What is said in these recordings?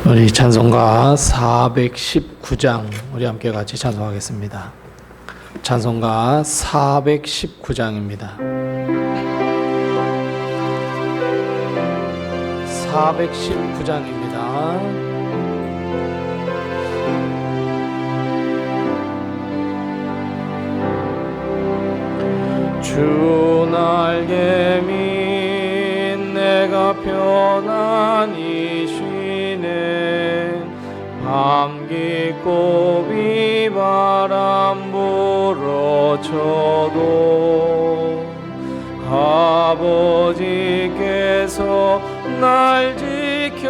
우리 찬송가 419장 우리 함께 같이 찬송하겠습니다. 찬송가 419장입니다. 419장입니다. 주 날개 민 내가 편안히 쉬네 밤 깊고 비바람 불어쳐도 아버지께서 날 지켜주시니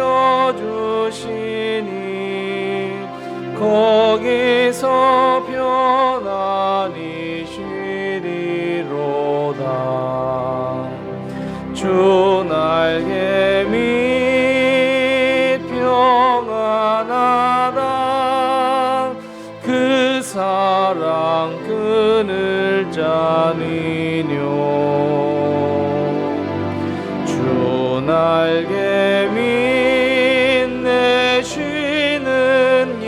거기서 편안히 쉬리로다. 주 날개 밑 평안하다. 그 사랑 그늘 자니뇨. 주 날개 밑 내 쉬는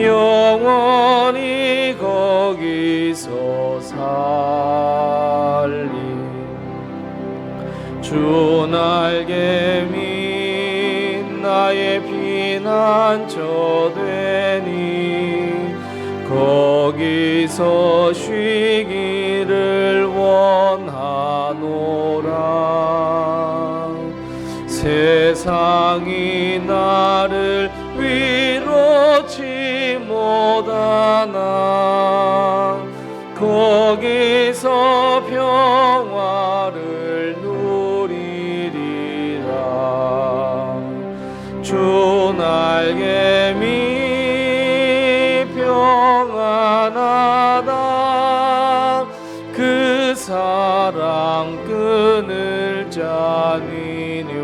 영원히 거기서 살리. 주 날개 밑 나의 피난처 되니 거기서 쉬기를 원하노라. 세상이 나를 위로치 못하나 거기서 평화를 누리리라. 주 날개 밑 평안하다. 그 사랑 그늘 자니뇨.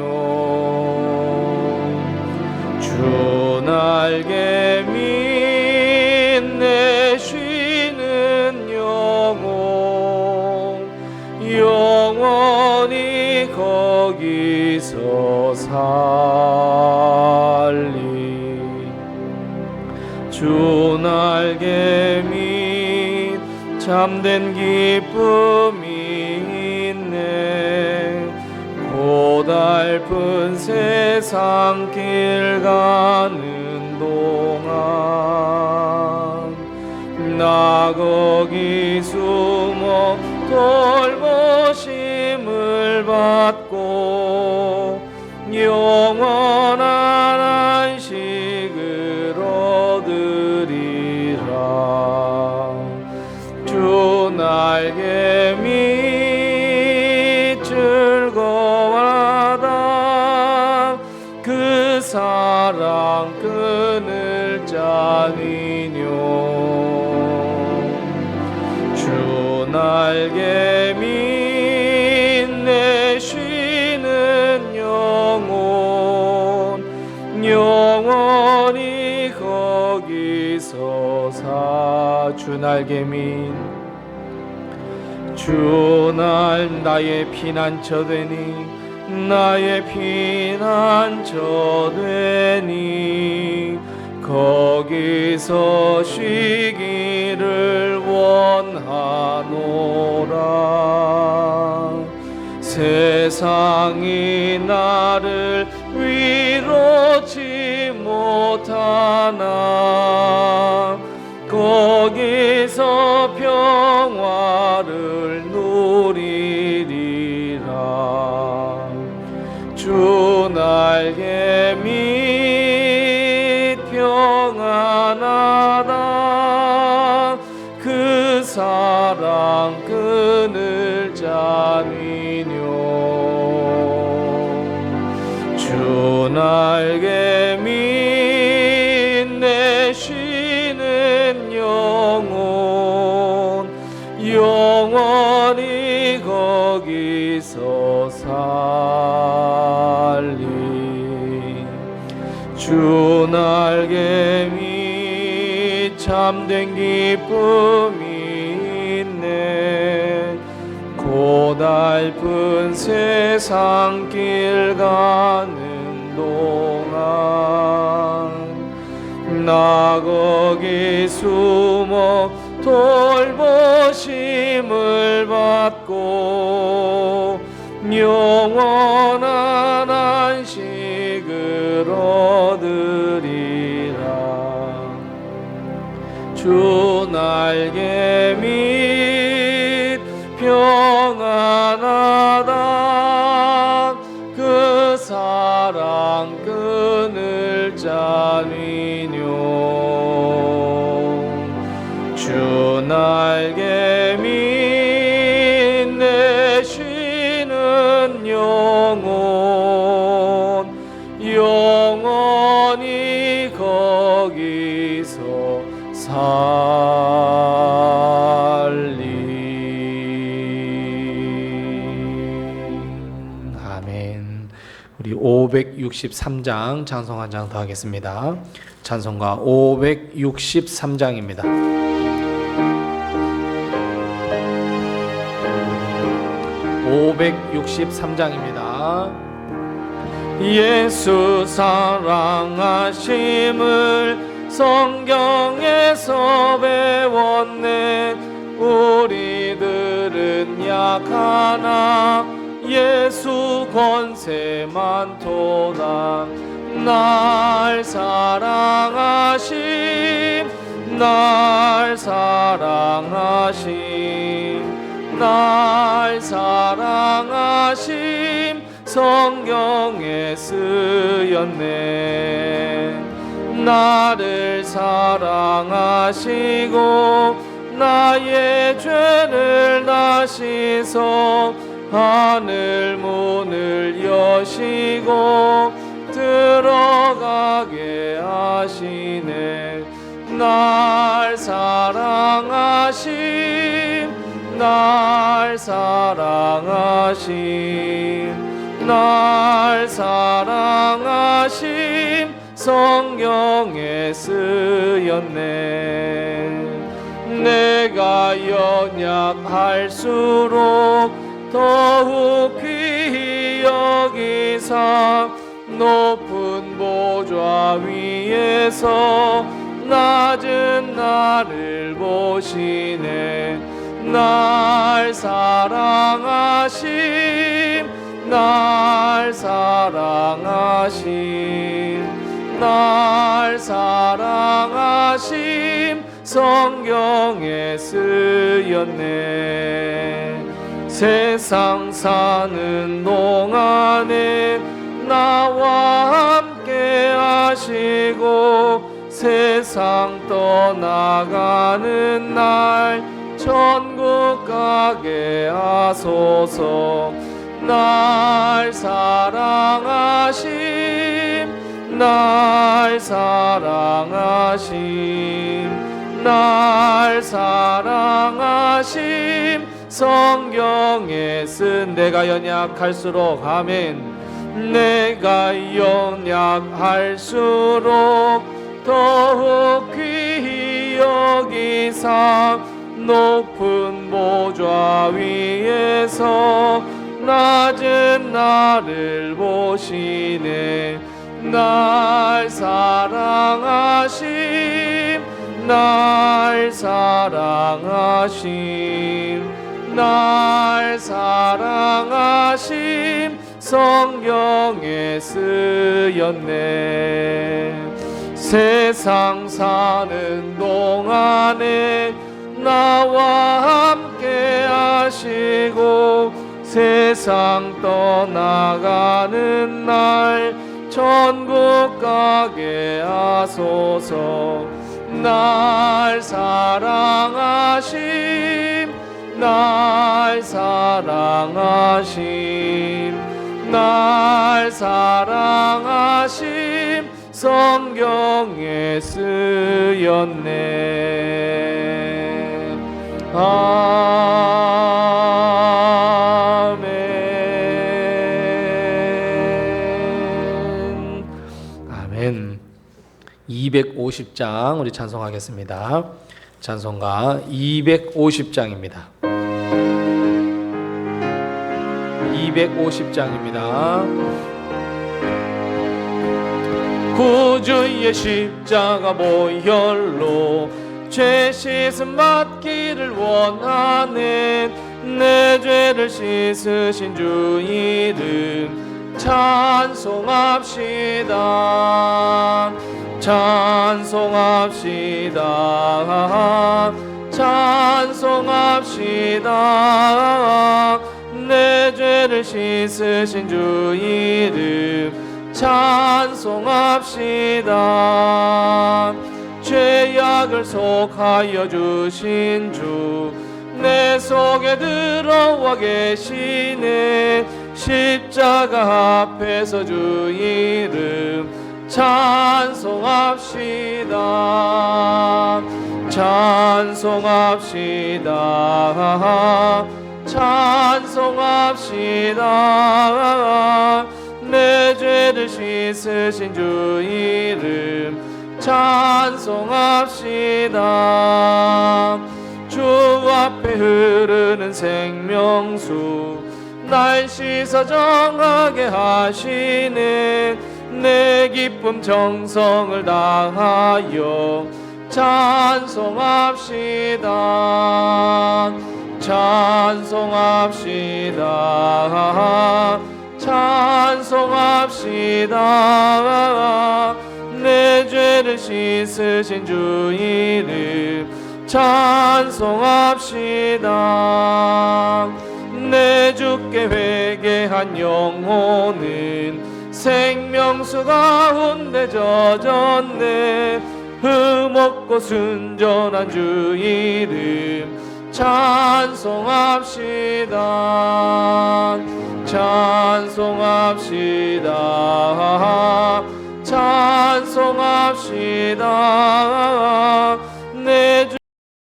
주 날개 밑 내 쉬는 영원히 거기서 살리. 주 날개 밑 참된 기쁨이 있네. 고달픈 세상 길 가는 동안 나 거기 숨어 돌보심을 받고 영원한 안식을 얻으리라. 주 날개 밑 즐거워하다. 그 사랑 그늘 자니뇨. 주 날개 밑 내 쉬는 영원히 거기서 주 날개 밑 주 나의 피난처 되니 거기서 쉬기를 원하노라. 세상이 나를 위로치 못하나 거기서 평화를 누리리라. 주 날개 밑 평안하다. 그 사랑 그늘 자니뇨. 주 날개 밑 내 쉬는 영원히 거기서 살리. 주 날개 밑 참된 기쁨이 있네. 고달픈 세상 길 가는 동안 나 거기 숨어 돌보심을 받고 영원한 안식을 얻으리라. 주 날개 밑 평안하다 그 사랑 끊을 자니뇨. 주 날개 밑 내 쉬는 영혼 영원히 거기서 아멘. 우리 563장 찬송 한 장 더 하겠습니다. 찬송가 563장입니다. 563장입니다. 예수 사랑하심을 성경에서 배웠네. 우리들은 약하나 예수 권세 많도다. 날 사랑하심 날 사랑하심 날 사랑하심 성경에 쓰였네. 나를 사랑하시고 나의 죄를 다시서 하늘 문을 여시고 들어가게 하시네. 날 사랑하심 날 사랑하심 날 사랑하심 성경에 쓰였네. 내가 연약할수록 더욱 귀히 여기사 높은 보좌 위에서 낮은 나를 보시네. 날 사랑하심 날 사랑하심 날 사랑하심 성경에 쓰였네. 세상 사는 동안에 나와 함께 하시고 세상 떠나가는 날 천국 가게 하소서. 날 사랑하심 날 사랑하심 날 사랑하심 성경에 쓴 내가 연약할수록 아멘. 내가 연약할수록 더욱 귀히 여기사 높은 보좌 위에서 낮은 나를 보시네. 날 사랑하심 날 사랑하심 날 사랑하심 성경에 쓰였네. 세상 사는 동안에 나와 함께 하시고 세상 떠나가는 날 천국 가게 하소서. 날 사랑하심 날 사랑하심 날 사랑하심 성경에 쓰였네. 아멘. 아멘. 250장 우리 찬송하겠습니다. 찬송가 250장입니다. 250장입니다. 구주의 십자가 보혈로 죄 씻음 받기를 원하네. 내 죄를 씻으신 주 이름 찬송합시다. 찬송합시다. 찬송합시다. 내 죄를 씻으신 주 이름 찬송합시다. 죄악을 속하여 주신 주 내 속에 들어와 계시네. 십자가 앞에서 주 이름 찬송합시다. 찬송합시다. 찬송합시다. 내 죄를 씻으신 주 이름 찬송합시다. 주 앞에 흐르는 생명수 날 씻어 정하게 하시네. 내 기쁨 정성을 다하여 찬송합시다. 찬송합시다. 찬송합시다. 내 죄를 씻으신 주 이름 찬송합시다. 내 주께 회개한 영혼은 생명수 가운데 젖었네. 흠없고 순전한 주 이름 찬송합시다. 찬송합시다. 찬송합시다. 내 주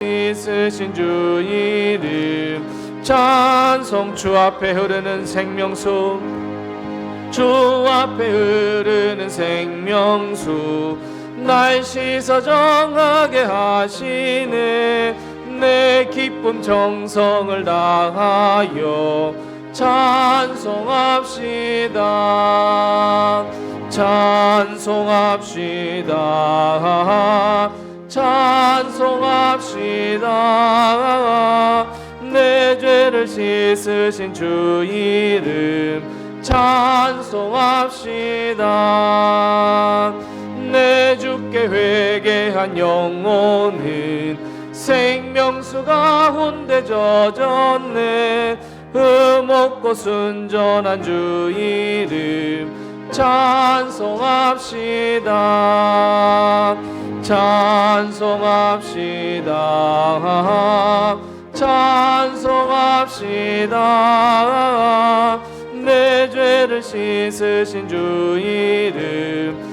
있으신 주 이름 찬송. 주 앞에 흐르는 생명수 주 앞에 흐르는 생명수 날 씻어 정하게 하시네. 내 기쁨 정성을 다하여 찬송합시다. 찬송합시다. 찬송합시다. 내 죄를 씻으신 주 이름 찬송합시다. 내 주께 회개한 영혼은 생명수 가운데 젖었네. 흠없고 순전한 주 이름 찬송합시다. 찬송합시다. 찬송합시다. 내 죄를 씻으신 주 이름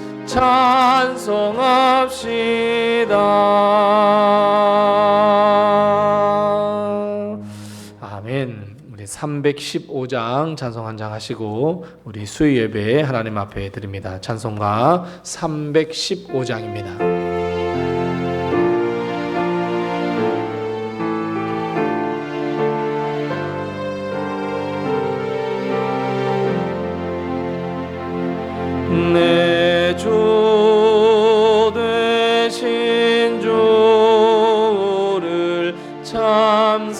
찬송합시다. 아멘. 우리 315장 찬송 한 장 하시고 우리 수요 예배 하나님 앞에 드립니다. 찬송가 315장입니다. 내 주 되신 주를 참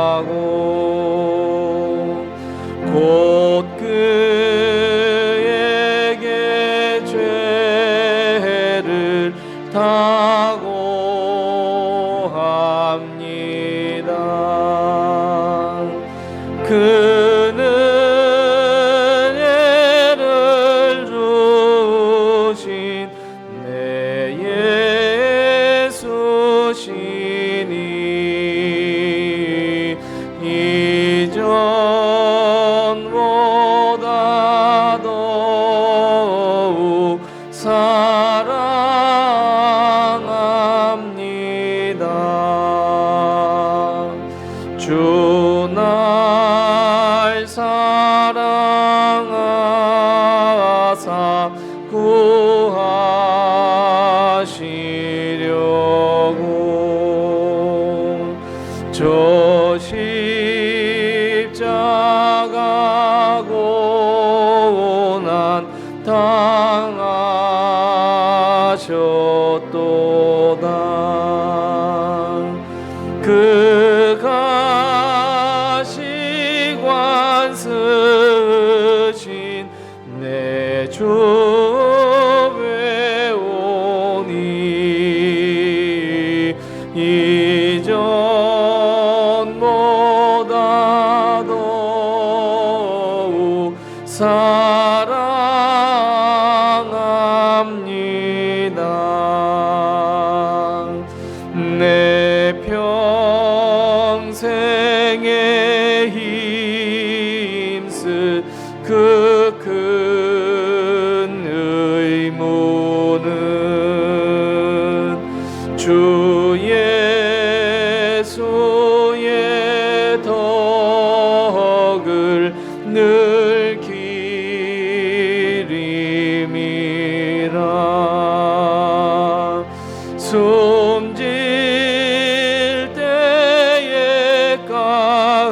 사랑하고 곧 그에게 죄를 다고 합니다. 이전보다 더욱 사랑합니다. 주 날 사랑하사 구하시려고 저 십자가 고난 당하셨도다. 그가 시관 쓰신 내 주 외오니 이전보다 더욱 사랑합니다. 내 평생에 힘쓸 그 큰 의무는 주 예수의 덕을 늘 기림이라. 숨질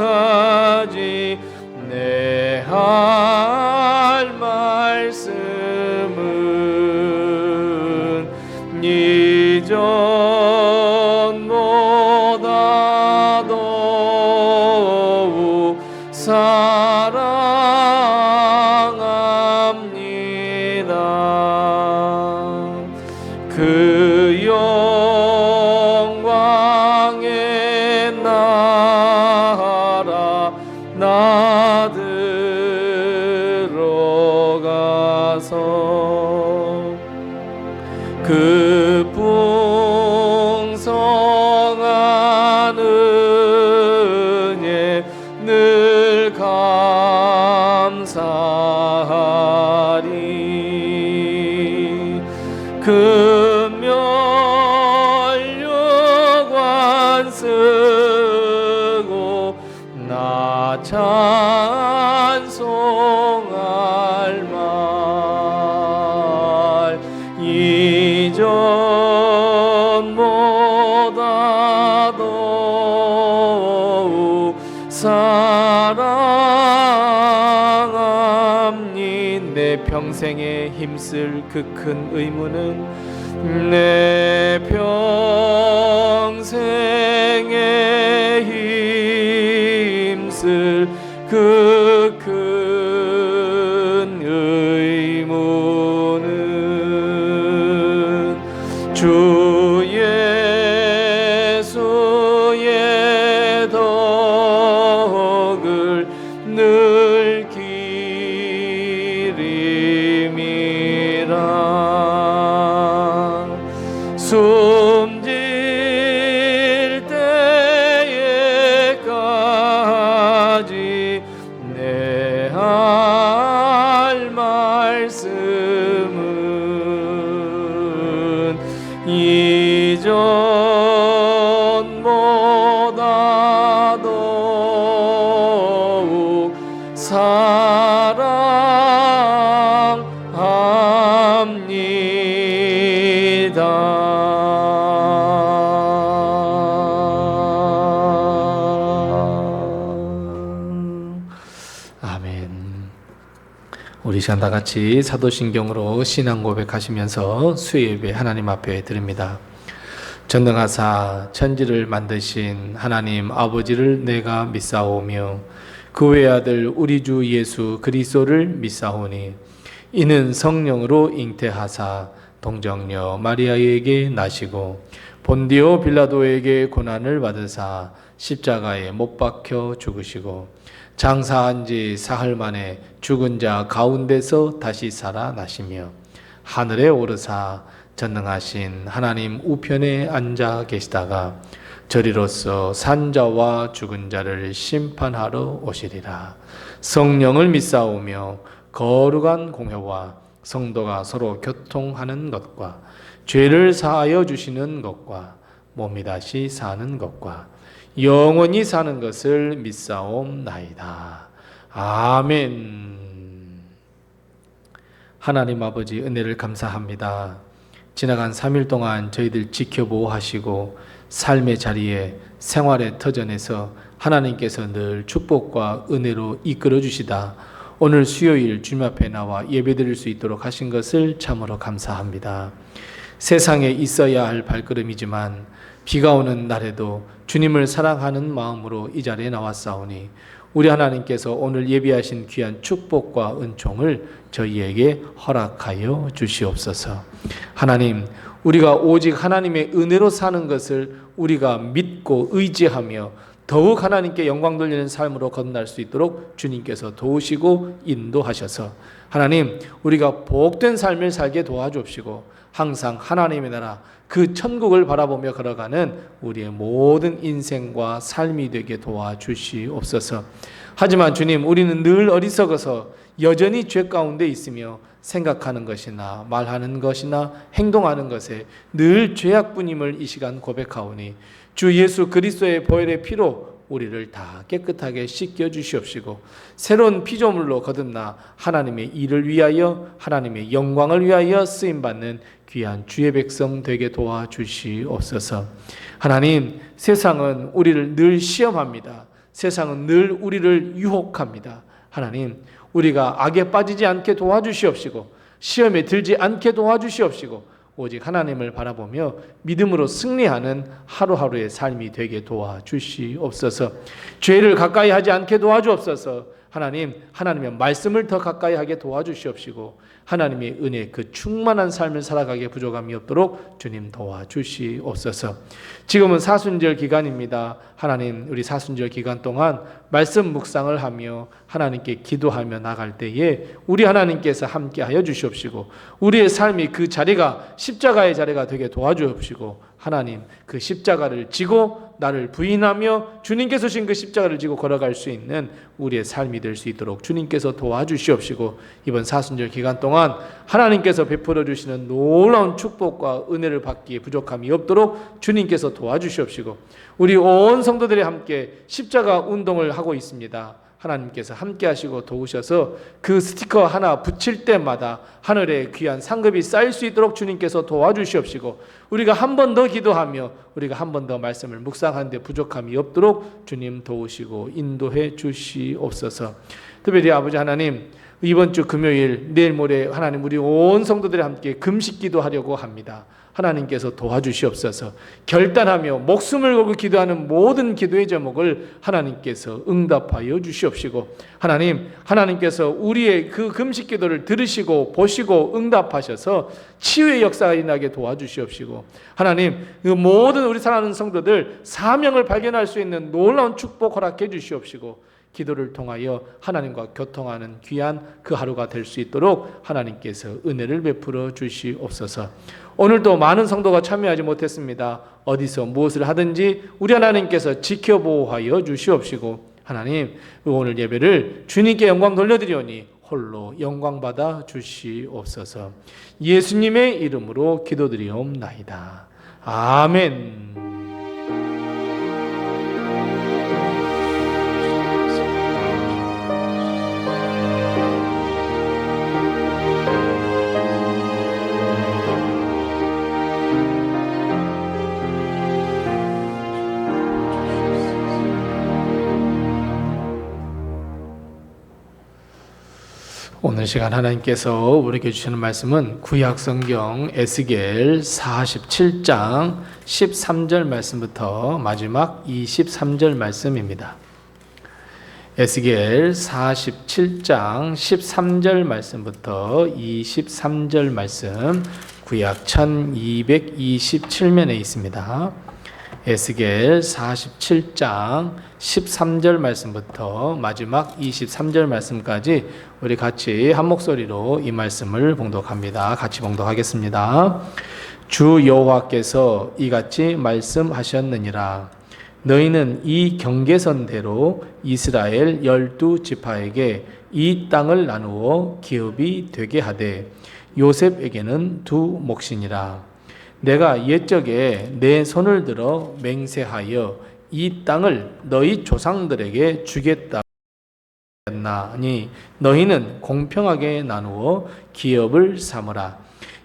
때에까지 내 할 말씀은 이전보다 더욱 사랑합니다. 그 영광의 나라 나 들어가서 그 풍성한 은혜 늘 감사하리. 금면류관 쓰고 나 찬송할 말 이전보다 더욱 사랑합니다. 내 평생에 힘쓸 그 큰 의무는 내 평생에 힘쓸 그 큰 의무는 주 예수의 덕을 늘 기림이라. 숨질 때에까지 내 할 말씀은 이전보다 더욱 사랑합니다. 아멘. 우리 시간 다 같이 사도신경으로 신앙 고백하시면서 수요 예배 하나님 앞에 드립니다. 전능하사 천지를 만드신 하나님 아버지를 내가 믿사오며 그 외아들 우리 주 예수 그리스도를 믿사오니 이는 성령으로 잉태하사 동정녀 마리아에게 나시고 본디오 빌라도에게 고난을 받으사 십자가에 못 박혀 죽으시고 장사한 지 사흘 만에 죽은 자 가운데서 다시 살아나시며 하늘에 오르사 전능하신 하나님 우편에 앉아 계시다가 저리로서 산자와 죽은 자를 심판하러 오시리라. 성령을 믿사오며 거룩한 공회와 성도가 서로 교통하는 것과 죄를 사하여 주시는 것과 몸이 다시 사는 것과 영원히 사는 것을 믿사옵나이다. 아멘. 하나님 아버지 은혜를 감사합니다. 지나간 3일 동안 저희들 지켜보호하시고 삶의 자리에 생활의 터전에서 하나님께서 늘 축복과 은혜로 이끌어 주시다 오늘 수요일 주님 앞에 나와 예배드릴 수 있도록 하신 것을 참으로 감사합니다. 세상에 있어야 할 발걸음이지만 비가 오는 날에도 주님을 사랑하는 마음으로 이 자리에 나왔사오니 우리 하나님께서 오늘 예비하신 귀한 축복과 은총을 저희에게 허락하여 주시옵소서. 하나님, 우리가 오직 하나님의 은혜로 사는 것을 우리가 믿고 의지하며 더욱 하나님께 영광 돌리는 삶으로 건너갈 수 있도록 주님께서 도우시고 인도하셔서 하나님, 우리가 복된 삶을 살게 도와주옵시고 항상 하나님의 나라 그 천국을 바라보며 걸어가는 우리의 모든 인생과 삶이 되게 도와주시옵소서. 하지만 주님, 우리는 늘 어리석어서 여전히 죄 가운데 있으며 생각하는 것이나 말하는 것이나 행동하는 것에 늘 죄악뿐임을 이 시간 고백하오니 주 예수 그리스도의 보혈의 피로 우리를 다 깨끗하게 씻겨 주시옵시고 새로운 피조물로 거듭나 하나님의 일을 위하여 하나님의 영광을 위하여 쓰임받는 귀한 주의 백성 되게 도와주시옵소서. 하나님, 세상은 우리를 늘 시험합니다. 세상은 늘 우리를 유혹합니다. 하나님, 우리가 악에 빠지지 않게 도와주시옵시고 시험에 들지 않게 도와주시옵시고 오직 하나님을 바라보며 믿음으로 승리하는 하루하루의 삶이 되게 도와주시옵소서. 죄를 가까이 하지 않게 도와주옵소서. 하나님, 하나님의 말씀을 더 가까이 하게 도와주시옵시고 하나님의 은혜 그 충만한 삶을 살아가게 부족함이 없도록 주님 도와주시옵소서. 지금은 사순절 기간입니다. 하나님, 우리 사순절 기간 동안 말씀 묵상을 하며 하나님께 기도하며 나갈 때에 우리 하나님께서 함께하여 주시옵시고 우리의 삶이 그 자리가 십자가의 자리가 되게 도와주옵시고 하나님, 그 십자가를 지고 나를 부인하며 주님께서 신 그 십자가를 지고 걸어갈 수 있는 우리의 삶이 될 수 있도록 주님께서 도와주시옵시고 이번 사순절 기간 동안 하나님께서 베풀어 주시는 놀라운 축복과 은혜를 받기에 부족함이 없도록 주님께서 도와주시옵시고 우리 온 성도들이 함께 십자가 운동을 하고 있습니다. 하나님께서 함께 하시고 도우셔서 그 스티커 하나 붙일 때마다 하늘에 귀한 상급이 쌓일 수 있도록 주님께서 도와주시옵시고 우리가 한 번 더 기도하며 우리가 한 번 더 말씀을 묵상하는데 부족함이 없도록 주님 도우시고 인도해 주시옵소서. 특별히 아버지 하나님, 이번 주 금요일 내일 모레 하나님 우리 온 성도들이 함께 금식 기도하려고 합니다. 하나님께서 도와주시옵소서. 결단하며 목숨을 걸고 기도하는 모든 기도의 제목을 하나님께서 응답하여 주시옵시고 하나님, 하나님께서 우리의 그 금식 기도를 들으시고 보시고 응답하셔서 치유의 역사가 일어나게 도와주시옵시고 하나님, 그 모든 우리 사랑하는 성도들 사명을 발견할 수 있는 놀라운 축복 허락해 주시옵시고 기도를 통하여 하나님과 교통하는 귀한 그 하루가 될 수 있도록 하나님께서 은혜를 베풀어 주시옵소서. 오늘도 많은 성도가 참여하지 못했습니다. 어디서 무엇을 하든지 우리 하나님께서 지켜보호하여 주시옵시고 하나님, 오늘 예배를 주님께 영광 돌려드리오니 홀로 영광 받아 주시옵소서. 예수님의 이름으로 기도드리옵나이다. 아멘. 오늘 시간 하나님께서 우리에게 주시는 말씀은 구약성경 에스겔 47장 13절 말씀부터 마지막 23절 말씀입니다. 에스겔 47장 13절 말씀부터 23절 말씀, 구약 1227면에 있습니다. 에스겔 47장 13절 말씀부터 마지막 23절 말씀까지 우리 같이 한 목소리로 이 말씀을 봉독합니다. 같이 봉독하겠습니다. 주 여호와께서 이같이 말씀하셨느니라. 너희는 이 경계선대로 이스라엘 12지파에게 이 땅을 나누어 기업이 되게 하되 요셉에게는 두 몫이니라. 내가 옛적에 내 손을 들어 맹세하여 이 땅을 너희 조상들에게 주겠다 하니 너희는 공평하게 나누어 기업을 삼으라.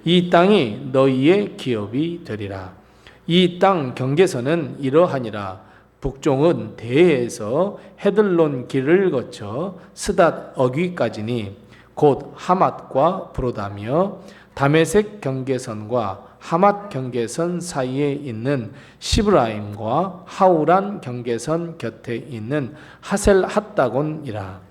이 땅이 너희의 기업이 되리라. 이 땅 경계선은 이러하니라. 북쪽은 대해에서 헤들론 길을 거쳐 스닷 어귀까지니 곧 하맛과 브로다며 다메섹 경계선과 하맛 경계선 사이에 있는 시브라임과 하우란 경계선 곁에 있는 하셀 핫다곤이라.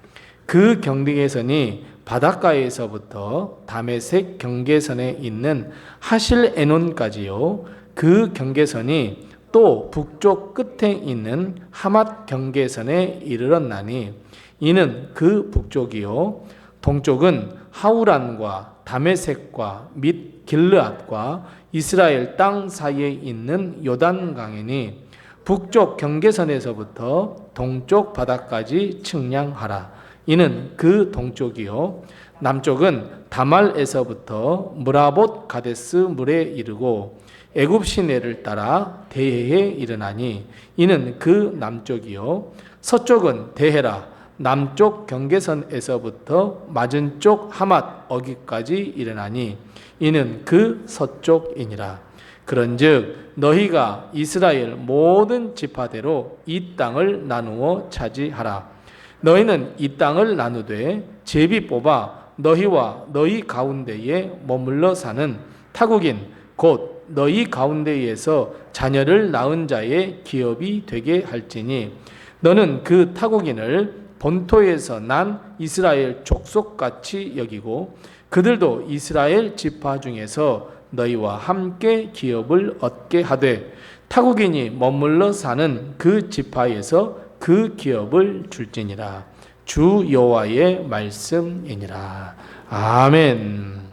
그 경계선이 바닷가에서부터 다메섹 경계선에 있는 하실 에논까지요. 그 경계선이 또 북쪽 끝에 있는 하맛 경계선에 이르렀나니 이는 그 북쪽이요. 동쪽은 하우란과 다메섹과 및 길르앗과 이스라엘 땅 사이에 있는 요단강이니 북쪽 경계선에서부터 동쪽 바다까지 측량하라. 이는 그 동쪽이요. 남쪽은 다말에서부터 무라봇 가데스 물에 이르고 애굽 시내를 따라 대해에 이르나니 이는 그 남쪽이요. 서쪽은 대해라. 남쪽 경계선에서부터 맞은쪽 하맛 어기까지 이르나니 이는 그 서쪽이니라. 그런즉 너희가 이스라엘 모든 지파대로 이 땅을 나누어 차지하라. 너희는 이 땅을 나누되 제비 뽑아 너희와 너희 가운데에 머물러 사는 타국인 곧 너희 가운데에서 자녀를 낳은 자의 기업이 되게 할지니 너는 그 타국인을 본토에서 난 이스라엘 족속같이 여기고 그들도 이스라엘 지파 중에서 너희와 함께 기업을 얻게 하되 타국인이 머물러 사는 그 지파에서 그 기업을 줄지니라. 주 여호와의 말씀이니라. 아멘.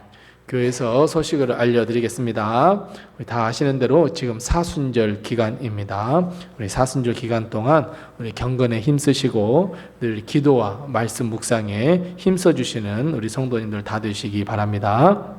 교회에서 소식을 알려드리겠습니다. 우리 다 아시는 대로 지금 사순절 기간입니다. 우리 사순절 기간 동안 우리 경건에 힘쓰시고 늘 기도와 말씀 묵상에 힘써주시는 우리 성도님들 다 되시기 바랍니다.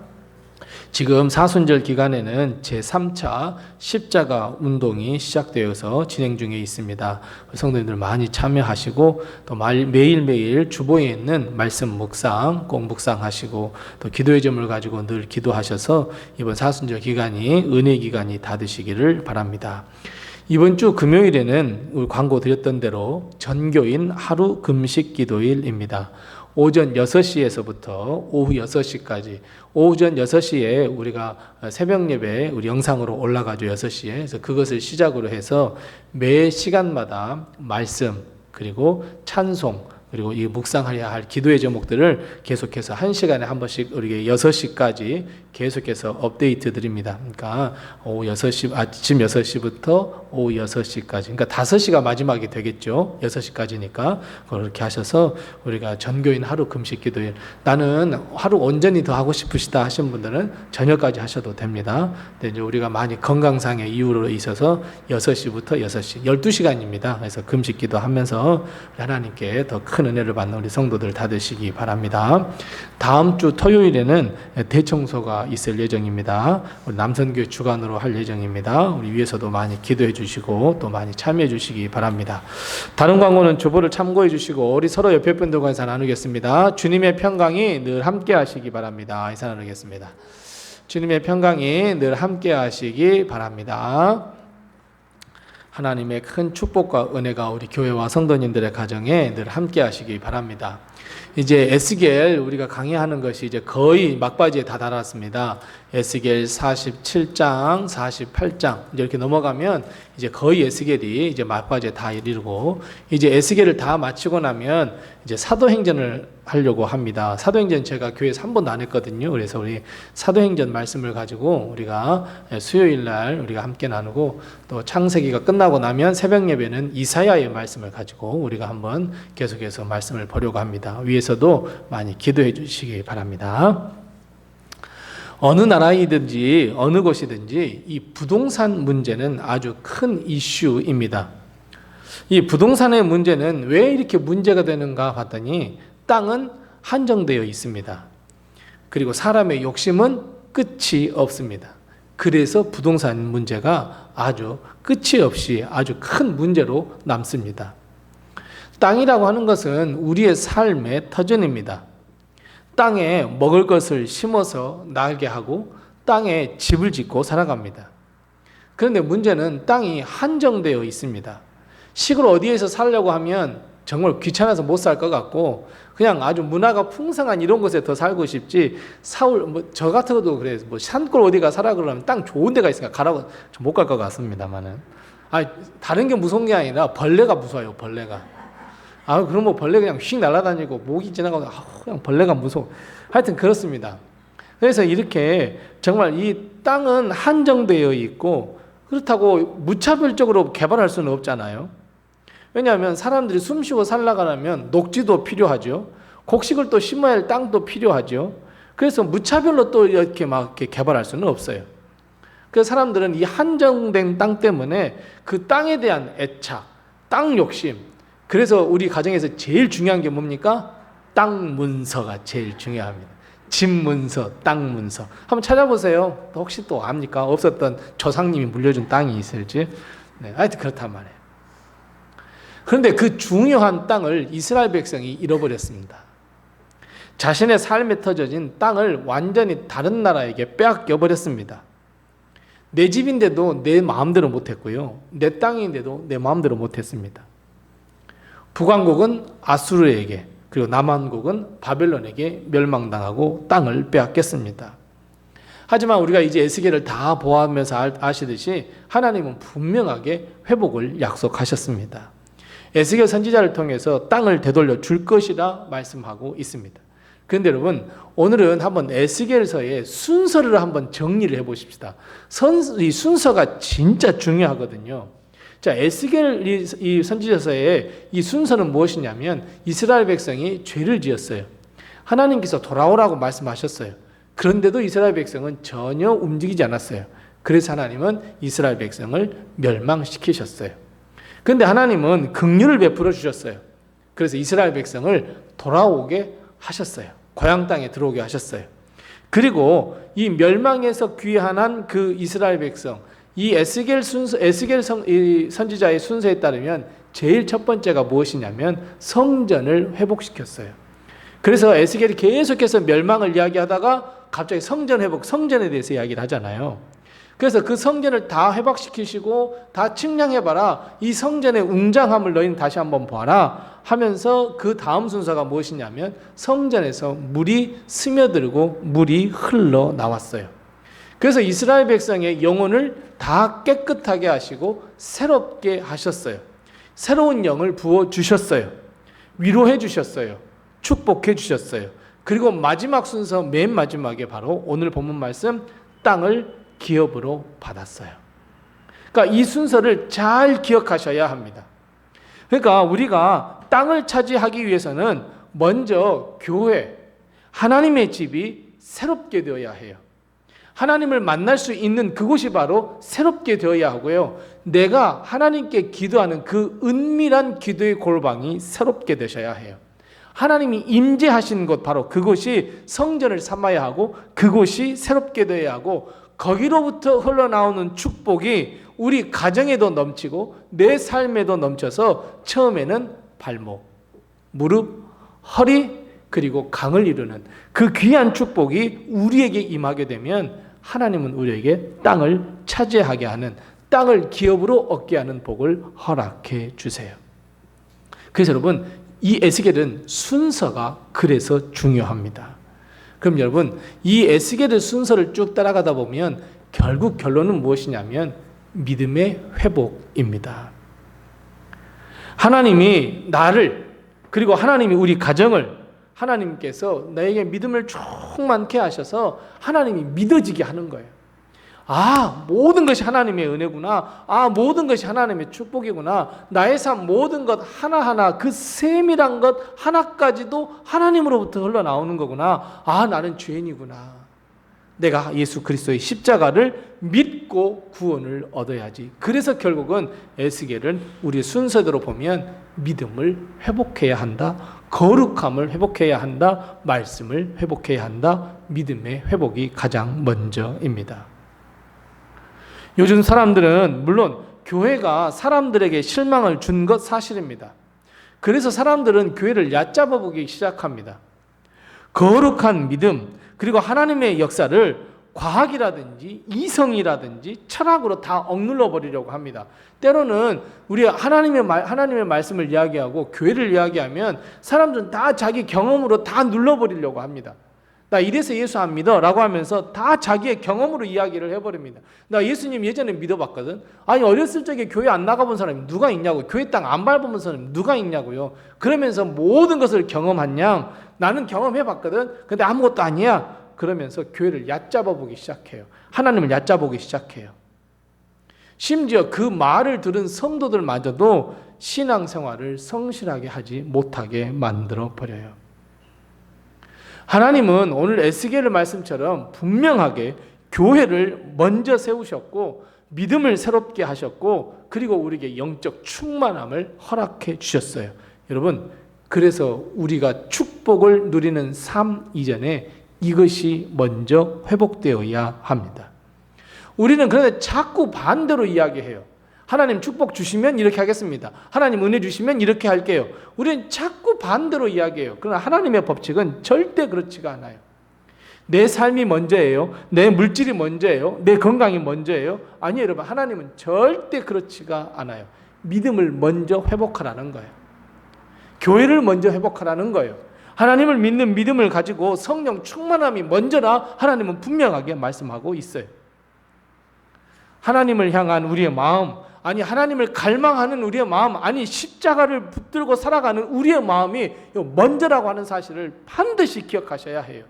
지금 사순절 기간에는 제3차 십자가 운동이 시작되어서 진행 중에 있습니다. 성도님들 많이 참여하시고 또 매일매일 주보에 있는 말씀 묵상 꼭 묵상하시고 또 기도의 점을 가지고 늘 기도하셔서 이번 사순절 기간이 은혜 기간이 다 되시기를 바랍니다. 이번 주 금요일에는 우리 광고 드렸던 대로 전교인 하루 금식 기도일입니다. 오전 6시에서부터 오후 6시까지 오전 6시에 우리가 새벽 예배 우리 영상으로 올라가죠. 6시에. 그래서 그것을 시작으로 해서 매 시간마다 말씀 그리고 찬송 그리고 이 묵상하여야 할 기도의 제목들을 계속해서 1시간에 한 번씩 우리 6시까지 계속해서 업데이트 드립니다. 그러니까 오후 6시, 아침 6시부터 오후 6시까지. 그러니까 5시가 마지막이 되겠죠. 6시까지니까. 그렇게 하셔서 우리가 전교인 하루 금식 기도일. 나는 하루 온전히 더 하고 싶으시다 하신 분들은 저녁까지 하셔도 됩니다. 근데 이제 우리가 많이 건강상의 이유로 있어서 6시부터 6시, 12시간입니다. 그래서 금식 기도하면서 하나님께 더 큰 은혜를 받는 우리 성도들 다 되시기 바랍니다. 다음 주 토요일에는 대청소가 있을 예정입니다. 우리 남선교회 주관으로 할 예정입니다. 우리 위에서도 많이 기도해 주시고 또 많이 참여해 주시기 바랍니다. 다른 광고는 주보를 참고해 주시고 우리 서로 옆에 분들과 인사 나누겠습니다. 주님의 평강이 늘 함께 하시기 바랍니다. 인사 나누겠습니다. 주님의 평강이 늘 함께 하시기 바랍니다. 하나님의 큰 축복과 은혜가 우리 교회와 성도님들의 가정에 늘 함께 하시기 바랍니다. 이제 에스겔 우리가 강의하는 것이 이제 거의 막바지에 다다랐습니다. 에스겔 47장, 48장 이렇게 넘어가면 이제 거의 에스겔이 이제 막바지에 다 이르고 이제 에스겔을 다 마치고 나면 이제 사도행전을 하려고 합니다. 사도행전 제가 교회에서 한 번도 안 했거든요. 그래서 우리 사도행전 말씀을 가지고 우리가 수요일 날 우리가 함께 나누고 또 창세기가 끝나고 나면 새벽 예배는 이사야의 말씀을 가지고 우리가 한번 계속해서 말씀을 보려고 합니다. 위에서도 많이 기도해 주시기 바랍니다. 어느 나라이든지 어느 곳이든지 이 부동산 문제는 아주 큰 이슈입니다. 이 부동산의 문제는 왜 이렇게 문제가 되는가 봤더니 땅은 한정되어 있습니다. 그리고 사람의 욕심은 끝이 없습니다. 그래서 부동산 문제가 아주 끝이 없이 아주 큰 문제로 남습니다. 땅이라고 하는 것은 우리의 삶의 터전입니다. 땅에 먹을 것을 심어서 날게 하고 땅에 집을 짓고 살아갑니다. 그런데 문제는 땅이 한정되어 있습니다. 시골 어디에서 살려고 하면 정말 귀찮아서 못 살 것 같고 그냥 아주 문화가 풍성한 이런 곳에 더 살고 싶지 저 같은 것도 그래요. 산골 어디가 살아 그러면 땅 좋은 데가 있으니까 가라고 못 갈 것 같습니다만은 다른 게 무서운 게 아니라 벌레가 무서워요. 벌레가 그럼 벌레 그냥 휙 날아다니고 모기 지나가고 그냥 벌레가 무서워. 하여튼 그렇습니다. 그래서 이렇게 정말 이 땅은 한정되어 있고 그렇다고 무차별적으로 개발할 수는 없잖아요. 왜냐하면 사람들이 숨쉬고 살아가려면 녹지도 필요하죠. 곡식을 또 심어야 할 땅도 필요하죠. 그래서 무차별로 또 이렇게 개발할 수는 없어요. 그래서 사람들은 이 한정된 땅 때문에 그 땅에 대한 애착, 땅 욕심. 그래서 우리 가정에서 제일 중요한 게 뭡니까? 땅 문서가 제일 중요합니다. 집 문서, 땅 문서. 한번 찾아보세요. 혹시 또 압니까? 없었던 조상님이 물려준 땅이 있을지. 하여튼 그렇단 말이에요. 그런데 그 중요한 땅을 이스라엘 백성이 잃어버렸습니다. 자신의 삶에 터져진 땅을 완전히 다른 나라에게 빼앗겨 버렸습니다. 내 집인데도 내 마음대로 못했고요. 내 땅인데도 내 마음대로 못했습니다. 북왕국은 아수르에게 그리고 남한국은 바벨론에게 멸망당하고 땅을 빼앗겼습니다. 하지만 우리가 이제 에스겔을 다 보아하면서 아시듯이 하나님은 분명하게 회복을 약속하셨습니다. 에스겔 선지자를 통해서 땅을 되돌려 줄 것이라 말씀하고 있습니다. 그런데 여러분 오늘은 한번 에스겔서의 순서를 한번 정리를 해보십시다. 이 순서가 진짜 중요하거든요. 자, 에스겔 이 선지자서의 이 순서는 무엇이냐면 이스라엘 백성이 죄를 지었어요. 하나님께서 돌아오라고 말씀하셨어요. 그런데도 이스라엘 백성은 전혀 움직이지 않았어요. 그래서 하나님은 이스라엘 백성을 멸망시키셨어요. 그런데 하나님은 긍휼을 베풀어 주셨어요. 그래서 이스라엘 백성을 돌아오게 하셨어요. 고향 땅에 들어오게 하셨어요. 그리고 이 멸망에서 귀환한 그 이스라엘 백성, 이 에스겔 선지자의 순서에 따르면 제일 첫 번째가 무엇이냐면 성전을 회복시켰어요. 그래서 에스겔이 계속해서 멸망을 이야기하다가 갑자기 성전 회복, 성전에 대해서 이야기를 하잖아요. 그래서 그 성전을 다 회복시키시고 다 측량해봐라. 이 성전의 웅장함을 너희는 다시 한번 보아라 하면서 그 다음 순서가 무엇이냐면 성전에서 물이 스며들고 물이 흘러나왔어요. 그래서 이스라엘 백성의 영혼을 다 깨끗하게 하시고 새롭게 하셨어요. 새로운 영을 부어주셨어요. 위로해 주셨어요. 축복해 주셨어요. 그리고 마지막 순서 맨 마지막에 바로 오늘 본문 말씀 땅을 기업으로 받았어요. 그러니까 이 순서를 잘 기억하셔야 합니다. 그러니까 우리가 땅을 차지하기 위해서는 먼저 교회, 하나님의 집이 새롭게 되어야 해요. 하나님을 만날 수 있는 그곳이 바로 새롭게 되어야 하고요. 내가 하나님께 기도하는 그 은밀한 기도의 골방이 새롭게 되셔야 해요. 하나님이 임재하신 곳 바로 그곳이 성전을 삼아야 하고 그곳이 새롭게 되어야 하고 거기로부터 흘러나오는 축복이 우리 가정에도 넘치고 내 삶에도 넘쳐서 처음에는 발목, 무릎, 허리 그리고 강을 이루는 그 귀한 축복이 우리에게 임하게 되면 하나님은 우리에게 땅을 차지하게 하는 땅을 기업으로 얻게 하는 복을 허락해 주세요. 그래서 여러분 이 에스겔은 순서가 그래서 중요합니다. 그럼 여러분 이 에스겔의 순서를 쭉 따라가다 보면 결국 결론은 무엇이냐면 믿음의 회복입니다. 하나님이 나를 그리고 하나님이 우리 가정을 하나님께서 나에게 믿음을 충만케 하셔서 하나님이 믿어지게 하는 거예요. 모든 것이 하나님의 은혜구나. 모든 것이 하나님의 축복이구나. 나의 삶 모든 것 하나하나 그 세밀한 것 하나까지도 하나님으로부터 흘러나오는 거구나. 나는 죄인이구나. 내가 예수 그리스도의 십자가를 믿고 구원을 얻어야지. 그래서 결국은 에스겔은 우리 순서대로 보면 믿음을 회복해야 한다. 거룩함을 회복해야 한다. 말씀을 회복해야 한다. 믿음의 회복이 가장 먼저입니다. 요즘 사람들은 물론 교회가 사람들에게 실망을 준 것 사실입니다. 그래서 사람들은 교회를 얕잡아 보기 시작합니다. 거룩한 믿음 그리고 하나님의 역사를 과학이라든지 이성이라든지 철학으로 다 억눌러 버리려고 합니다. 때로는 우리 하나님의 말씀을 이야기하고 교회를 이야기하면 사람들은 다 자기 경험으로 다 눌러버리려고 합니다. 나 이래서 예수 안 믿어 라고 하면서 다 자기의 경험으로 이야기를 해버립니다. 나 예수님 예전에 믿어봤거든. 아니 어렸을 적에 교회 안 나가본 사람이 누가 있냐고, 교회 땅 안 밟아본 사람이 누가 있냐고요. 그러면서 모든 것을 경험한 양 나는 경험해봤거든. 근데 아무것도 아니야. 그러면서 교회를 얕잡아 보기 시작해요. 하나님을 얕잡아 보기 시작해요. 심지어 그 말을 들은 성도들마저도 신앙생활을 성실하게 하지 못하게 만들어 버려요. 하나님은 오늘 에스겔의 말씀처럼 분명하게 교회를 먼저 세우셨고 믿음을 새롭게 하셨고 그리고 우리에게 영적 충만함을 허락해 주셨어요. 여러분, 그래서 우리가 축복을 누리는 삶 이전에 이것이 먼저 회복되어야 합니다. 우리는 그런데 자꾸 반대로 이야기해요. 하나님 축복 주시면 이렇게 하겠습니다. 하나님 은혜 주시면 이렇게 할게요. 우리는 자꾸 반대로 이야기해요. 그러나 하나님의 법칙은 절대 그렇지가 않아요. 내 삶이 먼저예요. 내 물질이 먼저예요. 내 건강이 먼저예요. 아니요, 여러분. 하나님은 절대 그렇지가 않아요. 믿음을 먼저 회복하라는 거예요. 교회를 먼저 회복하라는 거예요. 하나님을 믿는 믿음을 가지고 성령 충만함이 먼저라 하나님은 분명하게 말씀하고 있어요. 하나님을 향한 우리의 마음, 아니 하나님을 갈망하는 우리의 마음, 아니 십자가를 붙들고 살아가는 우리의 마음이 먼저라고 하는 사실을 반드시 기억하셔야 해요.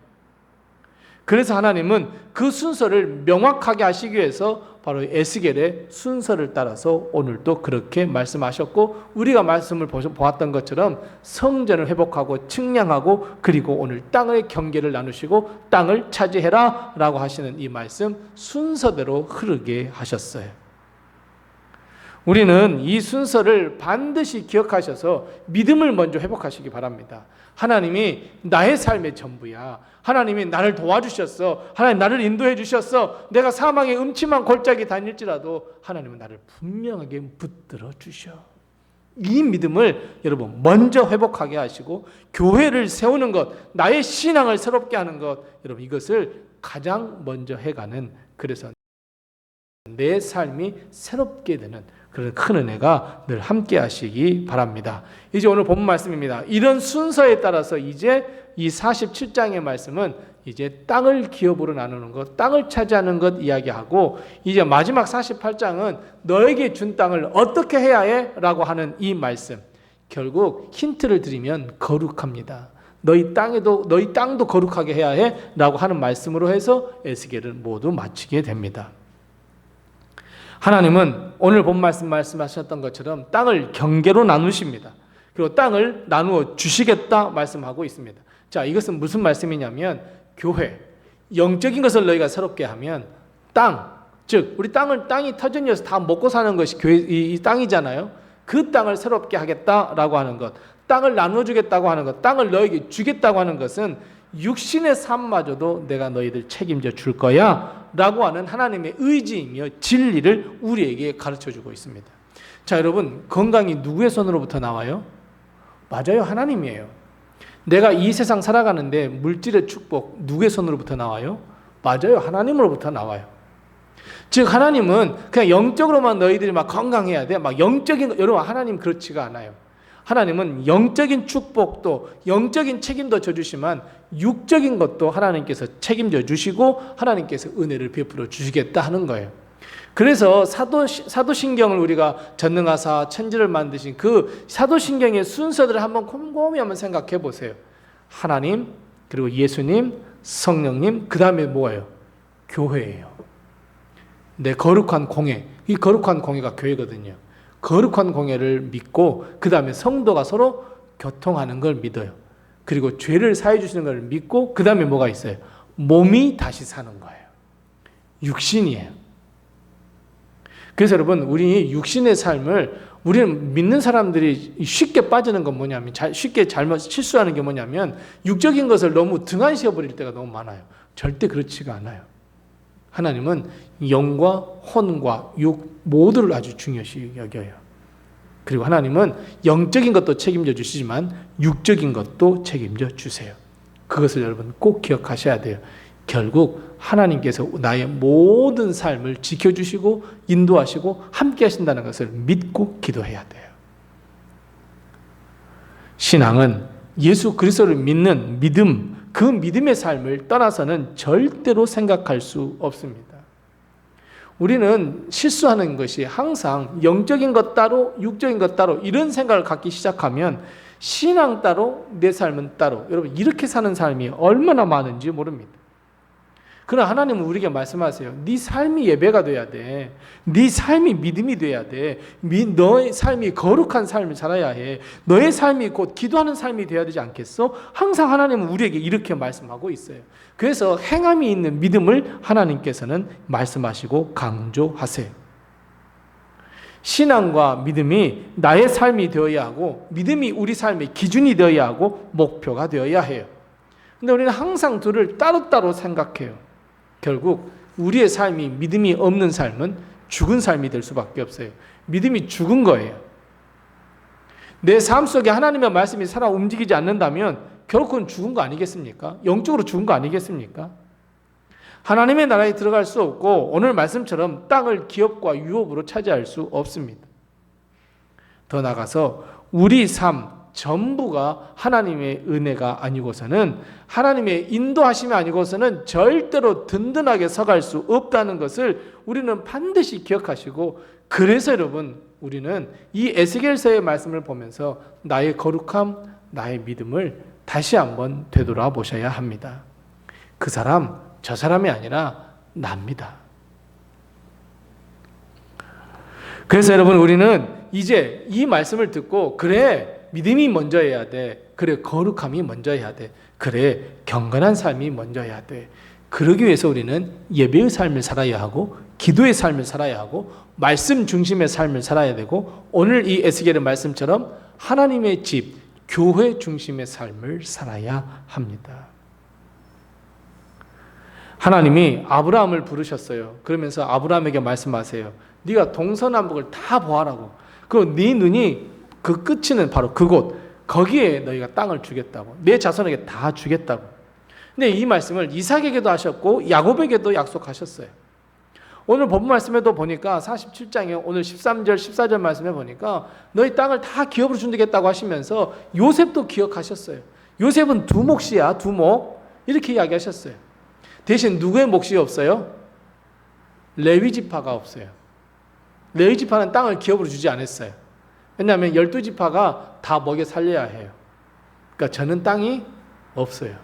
그래서 하나님은 그 순서를 명확하게 하시기 위해서 바로 에스겔의 순서를 따라서 오늘도 그렇게 말씀하셨고 우리가 말씀을 보았던 것처럼 성전을 회복하고 측량하고 그리고 오늘 땅의 경계를 나누시고 땅을 차지해라 라고 하시는 이 말씀 순서대로 흐르게 하셨어요. 우리는 이 순서를 반드시 기억하셔서 믿음을 먼저 회복하시기 바랍니다. 하나님이 나의 삶의 전부야. 하나님이 나를 도와주셨어. 하나님 나를 인도해 주셨어. 내가 사망의 음침한 골짜기 다닐지라도 하나님은 나를 분명하게 붙들어 주셔. 이 믿음을 여러분 먼저 회복하게 하시고 교회를 세우는 것, 나의 신앙을 새롭게 하는 것, 여러분 이것을 가장 먼저 해가는, 그래서 내 삶이 새롭게 되는 그런 큰 은혜가 늘 함께 하시기 바랍니다. 이제 오늘 본 말씀입니다. 이런 순서에 따라서 이제 이 47장의 말씀은 이제 땅을 기업으로 나누는 것, 땅을 차지하는 것 이야기하고 이제 마지막 48장은 너에게 준 땅을 어떻게 해야 해? 라고 하는 이 말씀. 결국 힌트를 드리면 거룩합니다. 너희 땅도 거룩하게 해야 해? 라고 하는 말씀으로 해서 에스겔을 모두 마치게 됩니다. 하나님은 오늘 본 말씀하셨던 것처럼 땅을 경계로 나누십니다. 그리고 땅을 나누어 주시겠다 말씀하고 있습니다. 자, 이것은 무슨 말씀이냐면 교회, 영적인 것을 너희가 새롭게 하면 땅, 즉 우리 땅이 터전이어서 다 먹고 사는 것이 교회 이 땅이잖아요. 그 땅을 새롭게 하겠다라고 하는 것, 땅을 나누어 주겠다고 하는 것, 땅을 너에게 주겠다고 하는 것은 육신의 삶마저도 내가 너희들 책임져 줄 거야 라고 하는 하나님의 의지이며 진리를 우리에게 가르쳐주고 있습니다. 자, 여러분, 건강이 누구의 손으로부터 나와요? 맞아요, 하나님이에요. 내가 이 세상 살아가는데 물질의 축복 누구의 손으로부터 나와요? 맞아요, 하나님으로부터 나와요. 즉 하나님은 그냥 영적으로만 너희들이 막 건강해야 돼, 막 영적인, 여러분 하나님 그렇지가 않아요. 하나님은 영적인 축복도 영적인 책임도 져주시지만 육적인 것도 하나님께서 책임져 주시고 하나님께서 은혜를 베풀어 주시겠다 하는 거예요. 그래서 사도신경을 우리가 전능하사 천지를 만드신 그 사도신경의 순서들을 한번 곰곰이 한번 생각해 보세요. 하나님, 그리고 예수님, 성령님, 그 다음에 뭐예요? 교회예요. 내 거룩한 공회, 이 거룩한 공회가 교회거든요. 거룩한 공회를 믿고 그 다음에 성도가 서로 교통하는 걸 믿어요. 그리고 죄를 사해 주시는 걸 믿고 그 다음에 뭐가 있어요? 몸이 다시 사는 거예요. 육신이에요. 그래서 여러분, 우리 육신의 삶을 우리는 믿는 사람들이 쉽게 빠지는 건 뭐냐면, 쉽게 잘못 실수하는 게 뭐냐면 육적인 것을 너무 등한시해 버릴 때가 너무 많아요. 절대 그렇지가 않아요. 하나님은 영과 혼과 육 모두를 아주 중요시 여겨요. 그리고 하나님은 영적인 것도 책임져 주시지만 육적인 것도 책임져 주세요. 그것을 여러분 꼭 기억하셔야 돼요. 결국 하나님께서 나의 모든 삶을 지켜주시고 인도하시고 함께 하신다는 것을 믿고 기도해야 돼요. 신앙은 예수 그리스도를 믿는 믿음, 그 믿음의 삶을 떠나서는 절대로 생각할 수 없습니다. 우리는 실수하는 것이 항상 영적인 것 따로 육적인 것 따로 이런 생각을 갖기 시작하면 신앙 따로 내 삶은 따로, 여러분 이렇게 사는 삶이 얼마나 많은지 모릅니다. 그러나 하나님은 우리에게 말씀하세요. 네 삶이 예배가 돼야 돼. 네 삶이 믿음이 돼야 돼. 너의 삶이 거룩한 삶을 살아야 해. 너의 삶이 곧 기도하는 삶이 돼야 되지 않겠어? 항상 하나님은 우리에게 이렇게 말씀하고 있어요. 그래서 행함이 있는 믿음을 하나님께서는 말씀하시고 강조하세요. 신앙과 믿음이 나의 삶이 되어야 하고 믿음이 우리 삶의 기준이 되어야 하고 목표가 되어야 해요. 근데 우리는 항상 둘을 따로따로 생각해요. 결국 우리의 삶이 믿음이 없는 삶은 죽은 삶이 될 수밖에 없어요. 믿음이 죽은 거예요. 내 삶 속에 하나님의 말씀이 살아 움직이지 않는다면 결국 그건 죽은 거 아니겠습니까? 영적으로 죽은 거 아니겠습니까? 하나님의 나라에 들어갈 수 없고 오늘 말씀처럼 땅을 기업과 유업으로 차지할 수 없습니다. 더 나아가서 우리 삶 전부가 하나님의 은혜가 아니고서는 하나님의 인도하심이 아니고서는 절대로 든든하게 서갈 수 없다는 것을 우리는 반드시 기억하시고, 그래서 여러분 우리는 이 에스겔서의 말씀을 보면서 나의 거룩함, 나의 믿음을 다시 한번 되돌아보셔야 합니다. 그 사람, 저 사람이 아니라 납니다. 그래서 여러분 우리는 이제 이 말씀을 듣고 그래 믿음이 먼저 해야 돼. 그래 거룩함이 먼저 해야 돼. 그래 경건한 삶이 먼저 해야 돼. 그러기 위해서 우리는 예배의 삶을 살아야 하고 기도의 삶을 살아야 하고 말씀 중심의 삶을 살아야 되고 오늘 이 에스겔의 말씀처럼 하나님의 집, 교회 중심의 삶을 살아야 합니다. 하나님이 아브라함을 부르셨어요. 그러면서 아브라함에게 말씀하세요. 네가 동서남북을 다 보아라고. 그리고 네 눈이 그 끝이는 바로 그곳, 거기에 너희가 땅을 주겠다고. 내 자손에게 다 주겠다고. 근데 이 말씀을 이삭에게도 하셨고 야곱에게도 약속하셨어요. 오늘 본문 말씀에도 보니까 47장에 오늘 13절 14절 말씀에 보니까 너희 땅을 다 기업으로 준다고 하시면서 요셉도 기억하셨어요. 요셉은 두 몫이야, 두 몫. 이렇게 이야기하셨어요. 대신 누구의 몫이 없어요? 레위 지파가 없어요. 레위 지파는 땅을 기업으로 주지 않았어요. 왜냐하면 12지파가 다 먹여 살려야 해요. 그러니까 저는 땅이 없어요.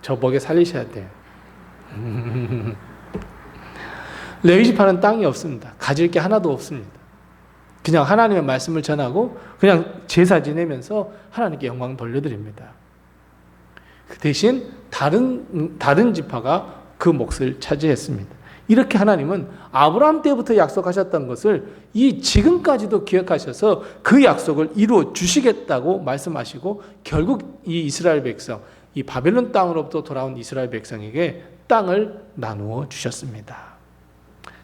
저 먹여 살리셔야 돼요. 레위지파는 땅이 없습니다. 가질 게 하나도 없습니다. 그냥 하나님의 말씀을 전하고 그냥 제사 지내면서 하나님께 영광 돌려드립니다. 그 대신 다른 지파가 그 몫을 차지했습니다. 이렇게 하나님은 아브라함 때부터 약속하셨던 것을 이 지금까지도 기억하셔서 그 약속을 이루어 주시겠다고 말씀하시고 결국 이 이스라엘 백성, 이 바벨론 땅으로부터 돌아온 이스라엘 백성에게 땅을 나누어 주셨습니다.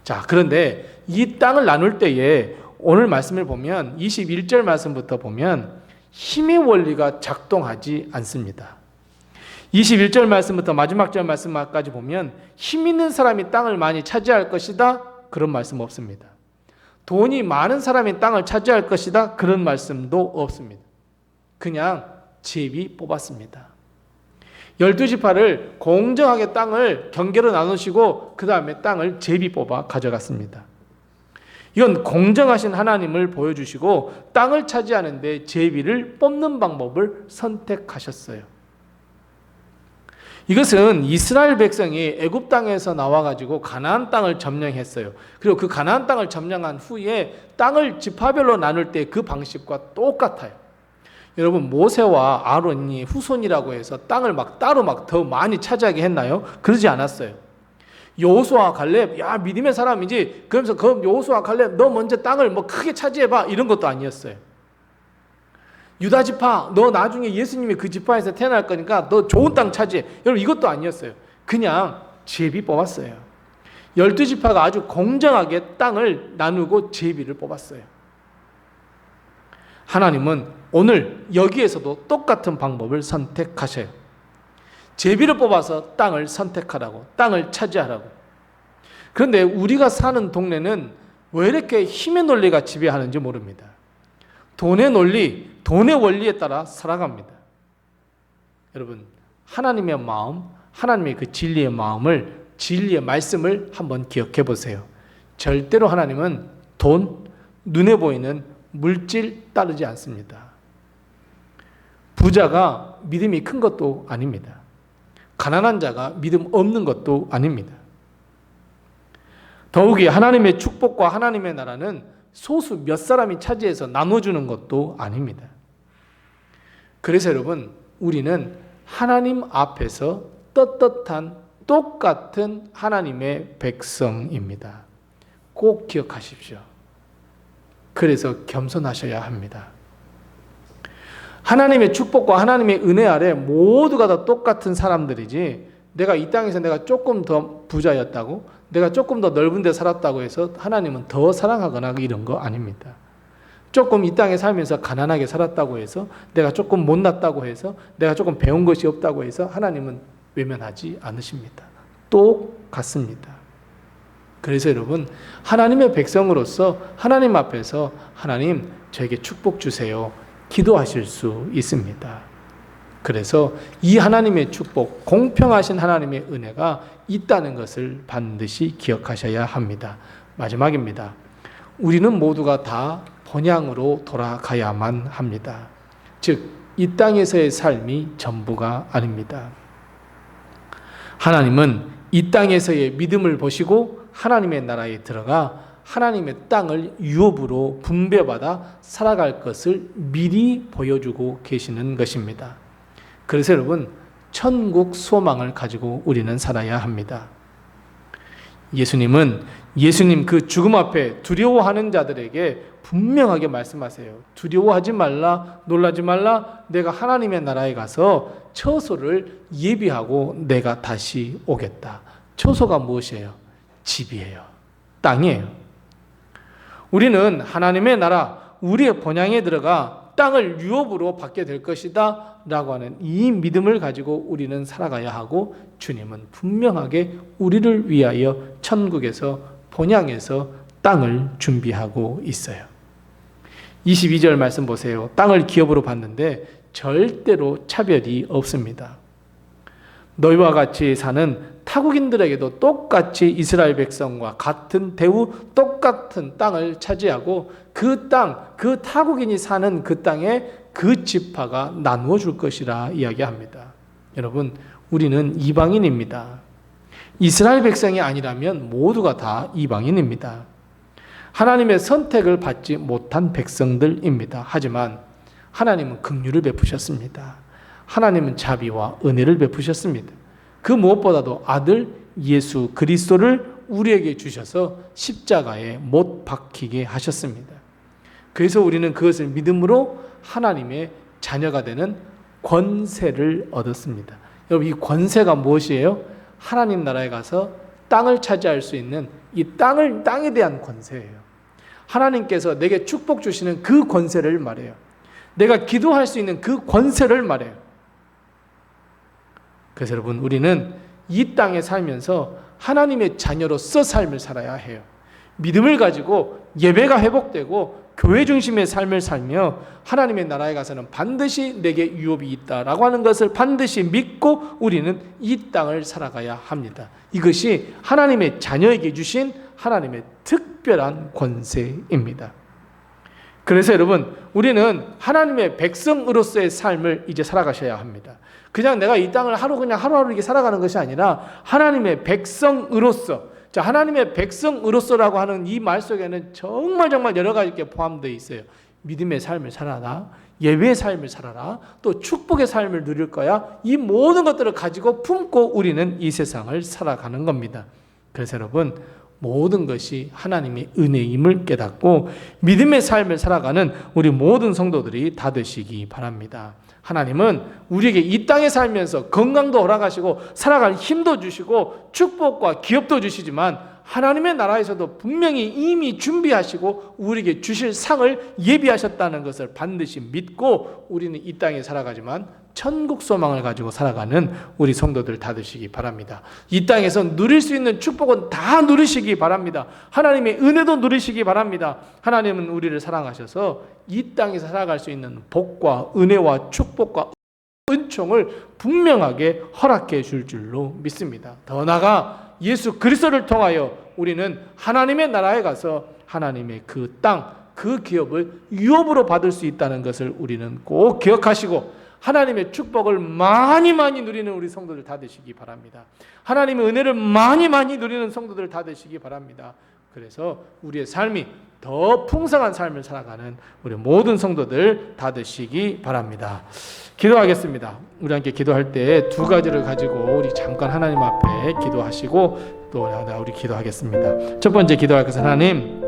자, 그런데 이 땅을 나눌 때에 오늘 말씀을 보면 21절 말씀부터 보면 힘의 원리가 작동하지 않습니다. 21절 말씀부터 마지막 절 말씀까지 보면 힘 있는 사람이 땅을 많이 차지할 것이다, 그런 말씀 없습니다. 돈이 많은 사람이 땅을 차지할 것이다, 그런 말씀도 없습니다. 그냥 제비 뽑았습니다. 12지파를 공정하게 땅을 경계로 나누시고 그 다음에 땅을 제비 뽑아 가져갔습니다. 이건 공정하신 하나님을 보여주시고 땅을 차지하는 데 제비를 뽑는 방법을 선택하셨어요. 이것은 이스라엘 백성이 애굽 땅에서 나와가지고 가나안 땅을 점령했어요. 그리고 그 가나안 땅을 점령한 후에 땅을 지파별로 나눌 때 그 방식과 똑같아요. 여러분 모세와 아론이 후손이라고 해서 땅을 따로 더 많이 차지하게 했나요? 그러지 않았어요. 여호수아와 갈렙, 야 믿음의 사람이지, 그러면서 그 여호수아와 갈렙 너 먼저 땅을 크게 차지해봐, 이런 것도 아니었어요. 유다 지파, 너 나중에 예수님이 그 지파에서 태어날 거니까 너 좋은 땅 차지해, 여러분 이것도 아니었어요. 그냥 제비 뽑았어요. 12지파가 아주 공정하게 땅을 나누고 제비를 뽑았어요. 하나님은 오늘 여기에서도 똑같은 방법을 선택하셔요. 제비를 뽑아서 땅을 선택하라고, 땅을 차지하라고. 그런데 우리가 사는 동네는 왜 이렇게 힘의 논리가 지배하는지 모릅니다. 돈의 논리, 돈의 원리에 따라 살아갑니다. 여러분, 하나님의 마음, 하나님의 그 진리의 마음을, 진리의 말씀을 한번 기억해 보세요. 절대로 하나님은 돈, 눈에 보이는 물질 따르지 않습니다. 부자가 믿음이 큰 것도 아닙니다. 가난한 자가 믿음 없는 것도 아닙니다. 더욱이 하나님의 축복과 하나님의 나라는 소수 몇 사람이 차지해서 나눠주는 것도 아닙니다. 그래서 여러분, 우리는 하나님 앞에서 떳떳한 똑같은 하나님의 백성입니다. 꼭 기억하십시오. 그래서 겸손하셔야 합니다. 하나님의 축복과 하나님의 은혜 아래 모두가 다 똑같은 사람들이지, 내가 이 땅에서 내가 조금 더 부자였다고, 내가 조금 더 넓은 데 살았다고 해서 하나님은 더 사랑하거나 이런 거 아닙니다. 조금 이 땅에 살면서 가난하게 살았다고 해서, 내가 조금 못났다고 해서, 내가 조금 배운 것이 없다고 해서 하나님은 외면하지 않으십니다. 똑같습니다. 그래서 여러분, 하나님의 백성으로서 하나님 앞에서 하나님 저에게 축복 주세요 기도하실 수 있습니다. 그래서 이 하나님의 축복, 공평하신 하나님의 은혜가 있다는 것을 반드시 기억하셔야 합니다. 마지막입니다. 우리는 모두가 다 본향으로 돌아가야만 합니다. 즉, 이 땅에서의 삶이 전부가 아닙니다. 하나님은 이 땅에서의 믿음을 보시고 하나님의 나라에 들어가 하나님의 땅을 유업으로 분배받아 살아갈 것을 미리 보여주고 계시는 것입니다. 그래서 여러분, 천국 소망을 가지고 우리는 살아야 합니다. 예수님은 예수님 그 죽음 앞에 두려워하는 자들에게 분명하게 말씀하세요. 두려워하지 말라, 놀라지 말라. 내가 하나님의 나라에 가서 처소를 예비하고 내가 다시 오겠다. 처소가 무엇이에요? 집이에요. 땅이에요. 우리는 하나님의 나라, 우리의 본향에 들어가 땅을 유업으로 받게 될 것이다 라고 하는 이 믿음을 가지고 우리는 살아가야 하고, 주님은 분명하게 우리를 위하여 천국에서 본향에서 땅을 준비하고 있어요. 22절 말씀 보세요. 땅을 기업으로 받는데 절대로 차별이 없습니다. 너희와 같이 사는 타국인들에게도 똑같이 이스라엘 백성과 같은 대우, 똑같은 땅을 차지하고 그 땅, 그 타국인이 사는 그 땅에 그 지파가 나누어 줄 것이라 이야기합니다. 여러분, 우리는 이방인입니다. 이스라엘 백성이 아니라면 모두가 다 이방인입니다. 하나님의 선택을 받지 못한 백성들입니다. 하지만 하나님은 긍휼을 베푸셨습니다. 하나님은 자비와 은혜를 베푸셨습니다. 그 무엇보다도 아들 예수 그리스도를 우리에게 주셔서 십자가에 못 박히게 하셨습니다. 그래서 우리는 그것을 믿음으로 하나님의 자녀가 되는 권세를 얻었습니다. 여러분, 이 권세가 무엇이에요? 하나님 나라에 가서 땅을 차지할 수 있는 이 땅에 대한 권세예요. 하나님께서 내게 축복 주시는 그 권세를 말해요. 내가 기도할 수 있는 그 권세를 말해요. 그래서 여러분, 우리는 이 땅에 살면서 하나님의 자녀로서 삶을 살아야 해요. 믿음을 가지고 예배가 회복되고 교회 중심의 삶을 살며 하나님의 나라에 가서는 반드시 내게 유업이 있다라고 하는 것을 반드시 믿고 우리는 이 땅을 살아가야 합니다. 이것이 하나님의 자녀에게 주신 하나님의 특별한 권세입니다. 그래서 여러분, 우리는 하나님의 백성으로서의 삶을 이제 살아가셔야 합니다. 그냥 내가 이 땅을 하루하루 이렇게 살아가는 것이 아니라 하나님의 백성으로서, 자, 하나님의 백성으로서라고 하는 이 말 속에는 정말 여러 가지 게 포함되어 있어요. 믿음의 삶을 살아라, 예배의 삶을 살아라, 또 축복의 삶을 누릴 거야. 이 모든 것들을 가지고 품고 우리는 이 세상을 살아가는 겁니다. 그래서 여러분, 모든 것이 하나님의 은혜임을 깨닫고 믿음의 삶을 살아가는 우리 모든 성도들이 다 되시기 바랍니다. 하나님은 우리에게 이 땅에 살면서 건강도 허락하시고 살아갈 힘도 주시고 축복과 기업도 주시지만, 하나님의 나라에서도 분명히 이미 준비하시고 우리에게 주실 상을 예비하셨다는 것을 반드시 믿고 우리는 이 땅에 살아가지만 천국 소망을 가지고 살아가는 우리 성도들 다 되시기 바랍니다. 이 땅에서 누릴 수 있는 축복은 다 누리시기 바랍니다. 하나님의 은혜도 누리시기 바랍니다. 하나님은 우리를 사랑하셔서 이 땅에서 살아갈 수 있는 복과 은혜와 축복과 은총을 분명하게 허락해 줄 줄로 믿습니다. 더 나아가 예수 그리스도를 통하여 우리는 하나님의 나라에 가서 하나님의 그 땅, 그 기업을 유업으로 받을 수 있다는 것을 우리는 꼭 기억하시고 하나님의 축복을 많이 누리는 우리 성도들 다 되시기 바랍니다. 하나님의 은혜를 많이 누리는 성도들 다 되시기 바랍니다. 그래서 우리의 삶이 더 풍성한 삶을 살아가는 우리 모든 성도들 다 되시기 바랍니다. 기도하겠습니다. 우리 함께 기도할 때 두 가지를 가지고 우리 잠깐 하나님 앞에 기도하시고 또 우리 기도하겠습니다. 첫 번째 기도할 것은 하나님,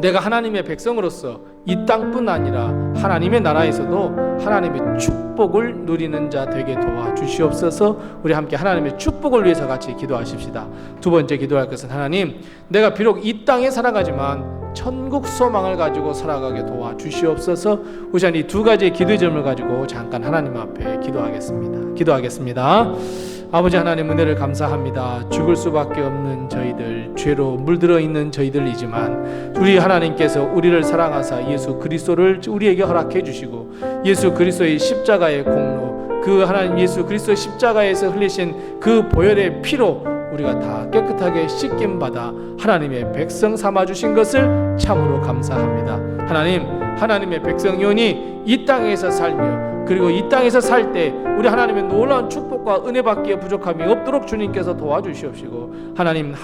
내가 하나님의 백성으로서 이 땅뿐 아니라 하나님의 나라에서도 하나님의 축복을 누리는 자 되게 도와주시옵소서. 우리 함께 하나님의 축복을 위해서 같이 기도하십시다. 두 번째 기도할 것은 하나님, 내가 비록 이 땅에 살아가지만 천국 소망을 가지고 살아가게 도와주시옵소서. 우선 이 두 가지의 기도의 점을 가지고 잠깐 하나님 앞에 기도하겠습니다. 아버지 하나님, 은혜를 감사합니다. 죽을 수밖에 없는 저희들, 죄로 물들어 있는 저희들이지만 우리 하나님께서 우리를 사랑하사 예수 그리스도를 우리에게 허락해 주시고 예수 그리스도의 십자가의 공로, 그 하나님 예수 그리스도의 십자가에서 흘리신 그 보혈의 피로 우리가 다 깨끗하게 씻김 받아 하나님의 백성 삼아 주신 것을 참으로 감사합니다. 하나님의 백성이오니 이 땅에서 살며 그리고 이 땅에서 살 때 우리 하나님의 놀라운 축복과 은혜 받기에 부족함이 없도록 주님께서 도와주시옵시고 하나님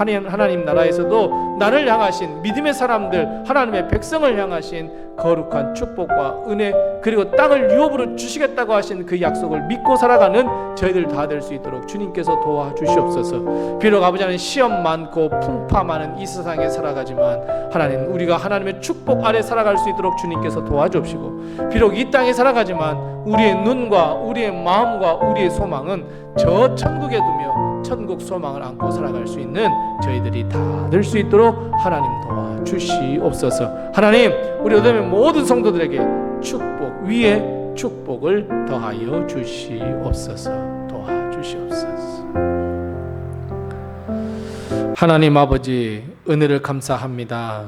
나라에서도 나를 향하신 믿음의 사람들, 하나님의 백성을 향하신 거룩한 축복과 은혜, 그리고 땅을 유업으로 주시겠다고 하신 그 약속을 믿고 살아가는 저희들 다 될 수 있도록 주님께서 도와주시옵소서. 비록 아버지 하나님 시험 많고 풍파 많은 이 세상에 살아가지만 하나님, 우리가 하나님의 축복 아래 살아갈 수 있도록 주님께서 도와주옵시고, 비록 이 땅에 살아가지만 우리의 눈과 우리의 마음과 우리의 소망은 저 천국에 두며 천국 소망을 안고 살아갈 수 있는 저희들이 다 될 수 있도록 하나님 도와주시옵소서. 하나님, 우리 어둠의 모든 성도들에게 축복 위에 축복을 더하여 주시옵소서. 도와주시옵소서. 하나님 아버지, 은혜를 감사합니다.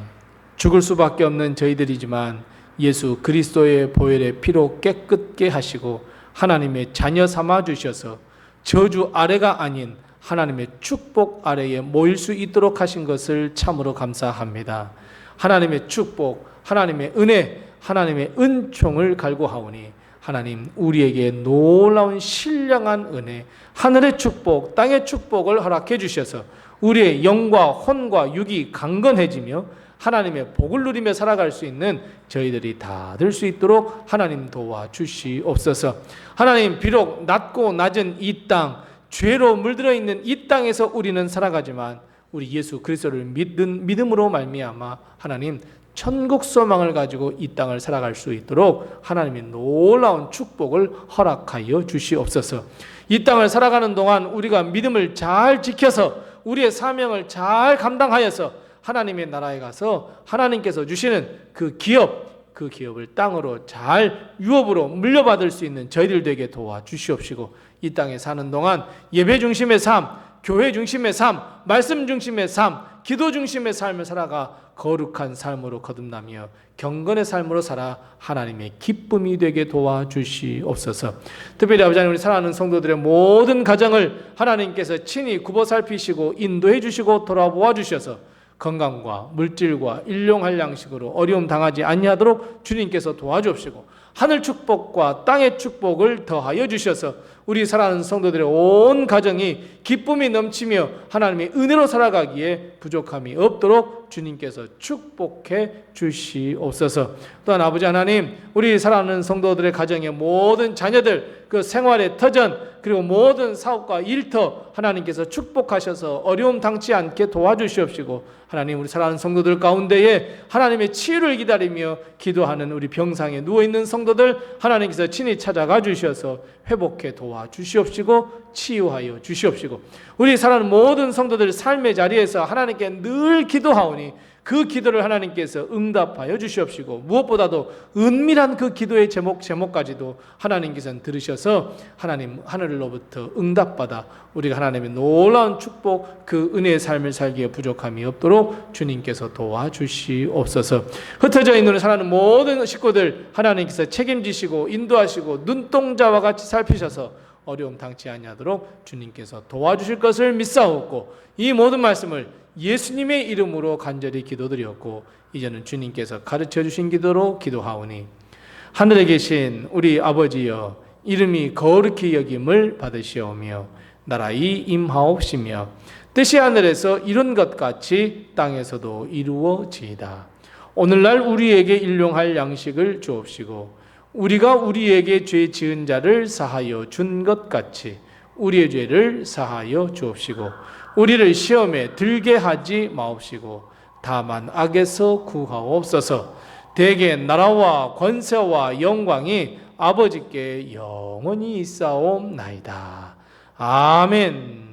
죽을 수밖에 없는 저희들이지만 예수 그리스도의 보혈의 피로 깨끗게 하시고 하나님의 자녀 삼아 주셔서 저주 아래가 아닌 하나님의 축복 아래에 모일 수 있도록 하신 것을 참으로 감사합니다. 하나님의 축복, 하나님의 은혜, 하나님의 은총을 갈구하오니 하나님, 우리에게 놀라운 신령한 은혜, 하늘의 축복, 땅의 축복을 허락해 주셔서 우리의 영과 혼과 육이 강건해지며 하나님의 복을 누리며 살아갈 수 있는 저희들이 다 될 수 있도록 하나님 도와주시옵소서. 하나님, 비록 낮고 낮은 이 땅, 죄로 물들어 있는 이 땅에서 우리는 살아가지만 우리 예수 그리스도를 믿음으로 말미암아 하나님 천국 소망을 가지고 이 땅을 살아갈 수 있도록 하나님의 놀라운 축복을 허락하여 주시옵소서. 이 땅을 살아가는 동안 우리가 믿음을 잘 지켜서 우리의 사명을 잘 감당하여서 하나님의 나라에 가서 하나님께서 주시는 그 기업을 땅으로 잘 유업으로 물려받을 수 있는 저희들 되게 도와주시옵시고, 이 땅에 사는 동안 예배 중심의 삶, 교회 중심의 삶, 말씀 중심의 삶, 기도 중심의 삶을 살아가 거룩한 삶으로 거듭나며 경건의 삶으로 살아 하나님의 기쁨이 되게 도와주시옵소서. 특별히 아버지 하나님, 우리 사랑하는 성도들의 모든 가정을 하나님께서 친히 굽어 살피시고 인도해 주시고 돌아보아 주셔서 건강과 물질과 일용할 양식으로 어려움 당하지 아니하도록 주님께서 도와주옵시고 하늘 축복과 땅의 축복을 더하여 주셔서 우리 사랑하는 성도들의 온 가정이 기쁨이 넘치며 하나님의 은혜로 살아가기에 부족함이 없도록 주님께서 축복해 주시옵소서. 또한 아버지 하나님, 우리 사랑하는 성도들의 가정의 모든 자녀들 그 생활의 터전 그리고 모든 사업과 일터 하나님께서 축복하셔서 어려움 당치 않게 도와주시옵시고, 하나님, 우리 사랑하는 성도들 가운데에 하나님의 치유를 기다리며 기도하는 우리 병상에 누워있는 성도들 하나님께서 친히 찾아가 주셔서 회복해 도와주시옵소서. 도와주시옵시고 치유하여 주시옵시고 우리 사랑하는 모든 성도들 삶의 자리에서 하나님께 늘 기도하오니 그 기도를 하나님께서 응답하여 주시옵시고 무엇보다도 은밀한 그 기도의 제목까지도 하나님께서는 들으셔서 하나님 하늘로부터 응답받아 우리가 하나님의 놀라운 축복 그 은혜의 삶을 살기에 부족함이 없도록 주님께서 도와주시옵소서. 흩어져 있는 사랑하는 모든 식구들 하나님께서 책임지시고 인도하시고 눈동자와 같이 살피셔서 어려움 당치 아니하도록 주님께서 도와주실 것을 믿사옵고 이 모든 말씀을 예수님의 이름으로 간절히 기도드렸고 이제는 주님께서 가르쳐 주신 기도로 기도하오니 하늘에 계신 우리 아버지여 이름이 거룩히 여김을 받으시오며 나라의 임하옵시며 뜻이 하늘에서 이룬 것 같이 땅에서도 이루어지이다. 오늘날 우리에게 일용할 양식을 주옵시고 우리가 우리에게 죄 지은 자를 사하여 준 것 같이 우리의 죄를 사하여 주옵시고 우리를 시험에 들게 하지 마옵시고 다만 악에서 구하옵소서. 대개 나라와 권세와 영광이 아버지께 영원히 있사옵나이다. 아멘.